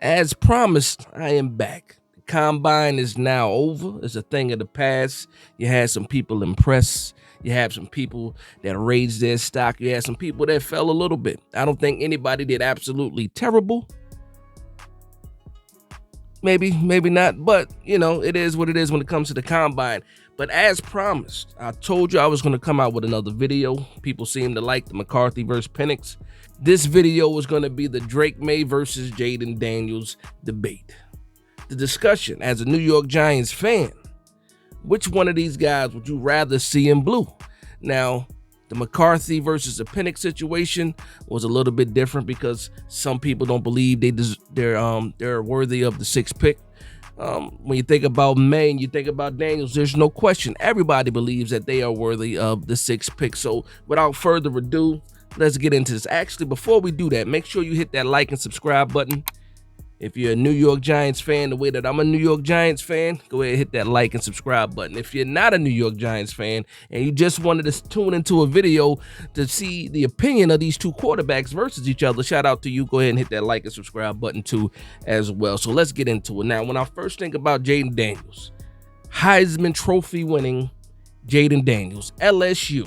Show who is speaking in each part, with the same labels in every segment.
Speaker 1: As promised, I am back. The combine is now over. It's a thing of the past. You had some people impressed. You had some people that raised their stock. You had some people that fell a little bit. I don't think anybody did absolutely terrible. Maybe not, but it is what it is when it comes to the combine. But as promised, I told you I was going to come out with another video. People seem to like the McCarthy versus Penix. This video was going to be the Drake Maye versus Jayden Daniels debate. The discussion, as a New York Giants fan, which one of these guys would you rather see in blue? Now, the McCarthy versus the Penix situation was a little bit different because some people don't believe they're worthy of the 6th pick. When you think about Maye and you think about Daniels, there's no question. Everybody believes that they are worthy of the 6th pick. So without further ado, let's get into this. Actually, before we do that, make sure you hit that like and subscribe button. If you're a New York Giants fan, the way that I'm a New York Giants fan, go ahead and hit that like and subscribe button. If you're not a New York Giants fan and you just wanted to tune into a video to see the opinion of these two quarterbacks versus each other, shout out to you. Go ahead and hit that like and subscribe button too as well. So let's get into it. Now, when I first think about Jayden Daniels, Heisman Trophy winning Jayden Daniels, LSU,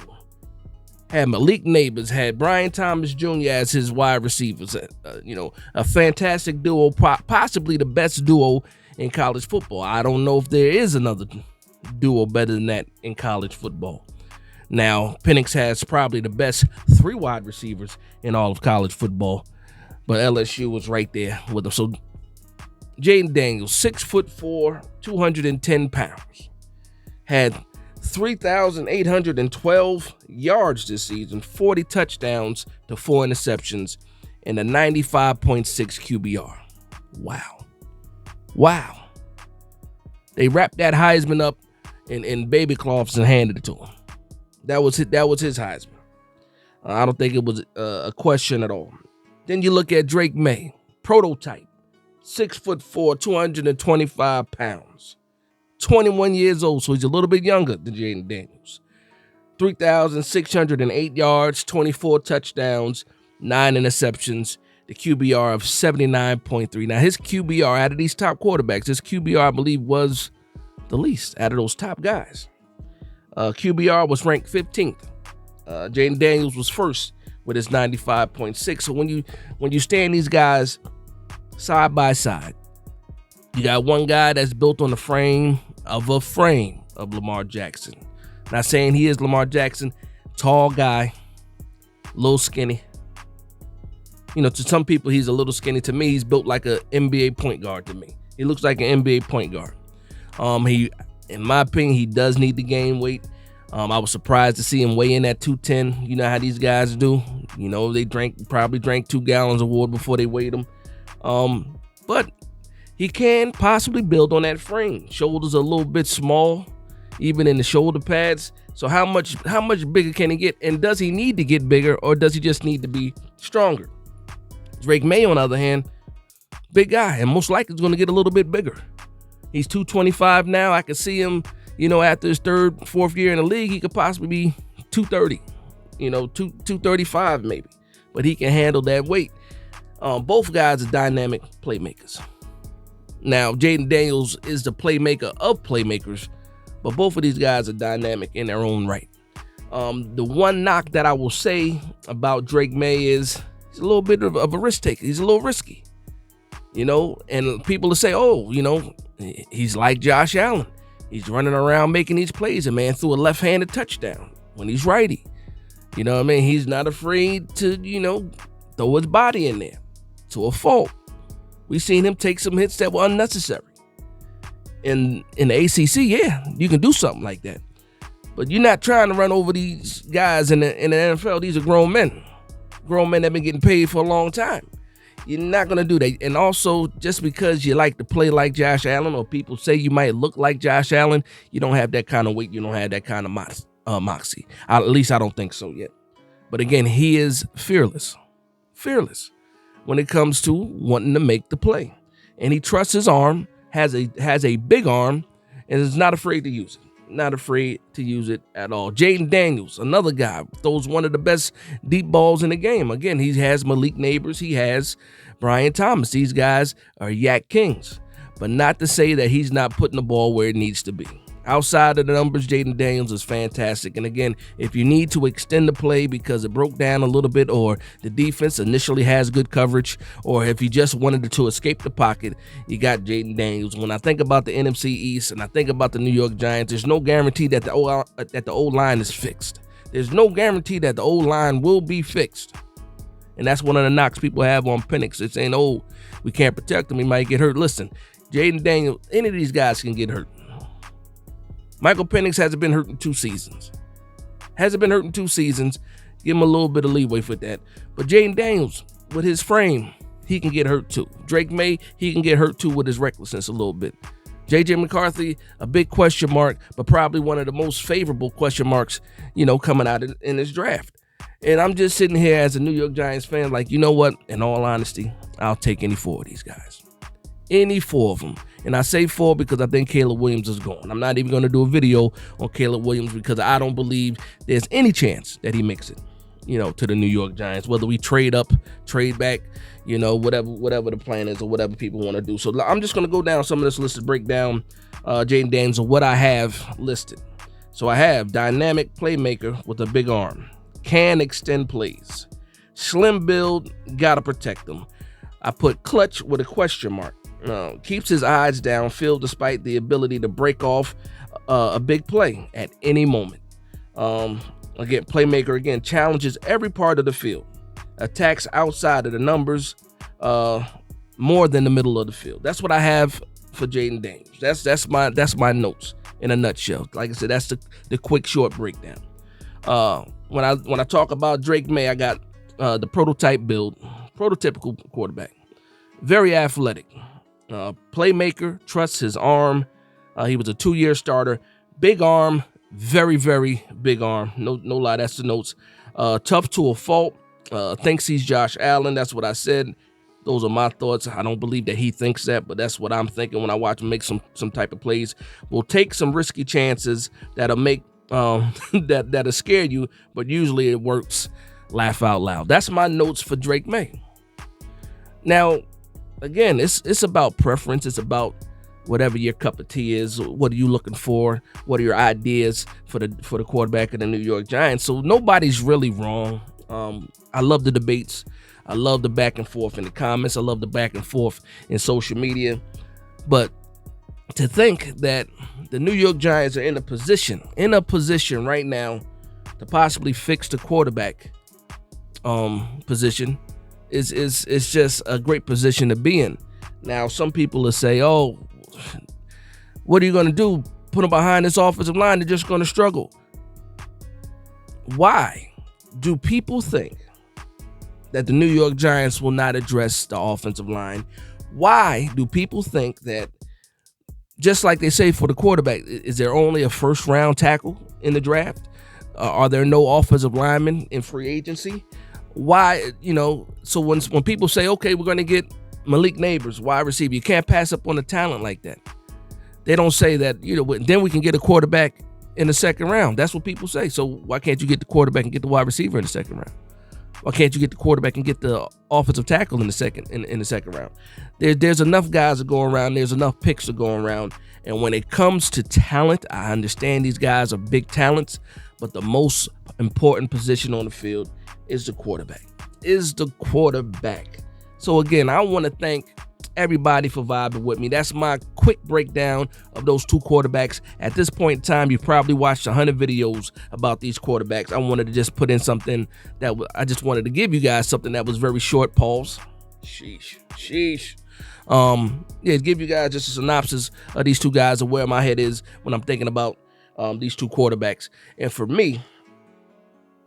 Speaker 1: had Malik Neighbors, had Brian Thomas Jr. as his wide receivers. A fantastic duo, possibly the best duo in college football. I don't know if there is another duo better than that in college football. Now, Penix has probably the best 3 wide receivers in all of college football, but LSU was right there with them. So, Jayden Daniels, 6'4", 210 pounds, had 3,812 yards this season, 40 touchdowns to 4 interceptions, and a 95.6 QBR. Wow. They wrapped that Heisman up in baby cloths and handed it to him. That was his Heisman. I don't think it was a question at all. Then you look at Drake Maye, prototype, 6'4", 225 pounds. 21 years old, so he's a little bit younger than Jayden Daniels. 3,608 yards, 24 touchdowns, 9 interceptions, the QBR of 79.3. Now, his QBR, out of these top quarterbacks, his QBR, I believe, was the least out of those top guys. QBR was ranked 15th. Jayden Daniels was first with his 95.6. So when you stand these guys side by side, you got one guy that's built on the frame of Lamar Jackson. Not saying he is Lamar Jackson. Tall guy, little skinny. To some people, he's a little skinny. To me, he's built like an NBA point guard to me. He looks like an NBA point guard. In my opinion, he does need to gain weight. I was surprised to see him weigh in at 210. You know how these guys do. They probably drank 2 gallons of water before they weighed him. But he can possibly build on that frame. Shoulders are a little bit small, even in the shoulder pads. So how much bigger can he get? And does he need to get bigger, or does he just need to be stronger? Drake Maye, on the other hand, big guy, and most likely is going to get a little bit bigger. He's 225 now. I could see him, after his 3rd, 4th year in the league, he could possibly be 230, 235 maybe. But he can handle that weight. Both guys are dynamic playmakers. Now, Jayden Daniels is the playmaker of playmakers, but both of these guys are dynamic in their own right. The one knock that I will say about Drake Maye is he's a little bit of a risk taker. He's a little risky, and people will say, he's like Josh Allen. He's running around making these plays. A man threw a left-handed touchdown when he's righty. He's not afraid to, throw his body in there to a fault. We've seen him take some hits that were unnecessary. In the ACC, yeah, you can do something like that. But you're not trying to run over these guys in the NFL. These are grown men. Grown men that have been getting paid for a long time. You're not going to do that. And also, just because you like to play like Josh Allen, or people say you might look like Josh Allen, you don't have that kind of weight. You don't have that kind of moxie. At least I don't think so yet. But again, he is fearless. Fearless when it comes to wanting to make the play. And he trusts his arm, has a big arm, and is not afraid to use it. Not afraid to use it at all. Jayden Daniels, another guy, throws one of the best deep balls in the game. Again, he has Malik Neighbors. He has Brian Thomas. These guys are Yak Kings. But not to say that he's not putting the ball where it needs to be. Outside of the numbers, Jayden Daniels is fantastic. And again, if you need to extend the play because it broke down a little bit, or the defense initially has good coverage, or if you just wanted to escape the pocket, you got Jayden Daniels. When I think about the NFC East and I think about the New York Giants, there's no guarantee that the O-line is fixed. There's no guarantee that the O-line will be fixed. And that's one of the knocks people have on Penix. It's saying, oh, we can't protect him. He might get hurt. Listen, Jayden Daniels, any of these guys can get hurt. Michael Penix hasn't been hurt in 2 seasons. Give him a little bit of leeway for that. But Jayden Daniels, with his frame, he can get hurt too. Drake Maye, he can get hurt too with his recklessness a little bit. J.J. McCarthy, a big question mark, but probably one of the most favorable question marks, coming out in this draft. And I'm just sitting here as a New York Giants fan like, you know what? In all honesty, I'll take any 4 of these guys. Any 4 of them. And I say 4 because I think Caleb Williams is gone. I'm not even going to do a video on Caleb Williams because I don't believe there's any chance that he makes it, to the New York Giants. Whether we trade up, trade back, whatever the plan is or whatever people want to do. So I'm just going to go down some of this list to break down Jayden Daniels and what I have listed. So I have dynamic playmaker with a big arm. Can extend plays. Slim build, got to protect them. I put clutch with a question mark. Keeps his eyes downfield despite the ability to break off a big play at any moment. Again, playmaker, challenges every part of the field. Attacks outside of the numbers more than the middle of the field. That's what I have for Jayden Daniels. That's my notes in a nutshell. Like I said, that's the quick, short breakdown. When I talk about Drake Maye, I got the prototypical quarterback. Very athletic. Playmaker, trusts his arm. He was a 2-year starter. Big arm, very, very big arm. No lie, that's the notes. Tough to a fault. Thinks he's Josh Allen. That's what I said. Those are my thoughts. I don't believe that he thinks that, but that's what I'm thinking when I watch him make some type of plays. Will take some risky chances that'll make that'll scare you, but usually it works. Laugh out loud. That's my notes for Drake Maye. Now, again, it's about preference. It's about whatever your cup of tea is. What are you looking for? What are your ideas for the quarterback of the New York Giants? So nobody's really wrong. I love the debates. I love the back and forth in the comments. I love the back and forth in social media. But to think that the New York Giants are in a position right now to possibly fix the quarterback position is just a great position to be in. Now, some people will say, oh, what are you going to do? Put them behind this offensive line? They're just going to struggle. Why do people think that the New York Giants will not address the offensive line? Why do people think that, just like they say for the quarterback, is there only a first-round tackle in the draft? Are there no offensive linemen in free agency? Why, so when people say, okay, we're going to get Malik Neighbors, wide receiver, you can't pass up on a talent like that. They don't say that, then we can get a quarterback in the second round. That's what people say. So why can't you get the quarterback and get the wide receiver in the second round? Why can't you get the quarterback and get the offensive tackle in the second round? There's enough guys to go around. There's enough picks to go around. And when it comes to talent, I understand these guys are big talents, but the most important position on the field is the quarterback. So again, I want to thank everybody for vibing with me. That's my quick breakdown of those 2 quarterbacks. At this point in time, you've probably watched 100 videos about these quarterbacks. I wanted to just put in something I just wanted to give you guys something that was very short. Pause. Sheesh. Give you guys just a synopsis of these 2 guys and where my head is when I'm thinking about these 2 quarterbacks. And for me,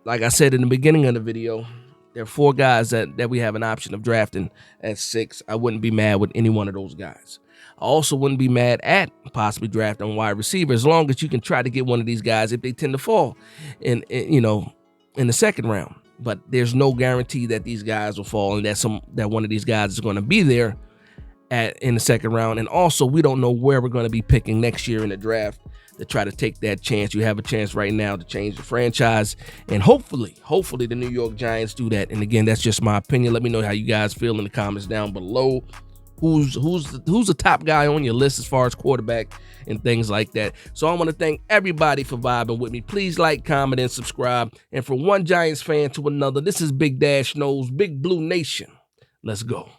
Speaker 1: like I said in the beginning of the video, there are 4 guys that we have an option of drafting at 6. I wouldn't be mad with any one of those guys. I also wouldn't be mad at possibly drafting wide receiver, as long as you can try to get one of these guys if they tend to fall in the second round. But there's no guarantee that these guys will fall and that one of these guys is going to be there in the second round. And also, we don't know where we're going to be picking next year in the draft. to try to take that chance. You have a chance right now to change the franchise, and hopefully the New York Giants do that. And again, that's just my opinion. Let me know how you guys feel in the comments down below. Who's the top guy on your list as far as quarterback and things like that? So I want to thank everybody for vibing with me. Please like, comment, and subscribe. And from one Giants fan to another, this is Big Dash Knows, Big Blue Nation. Let's go.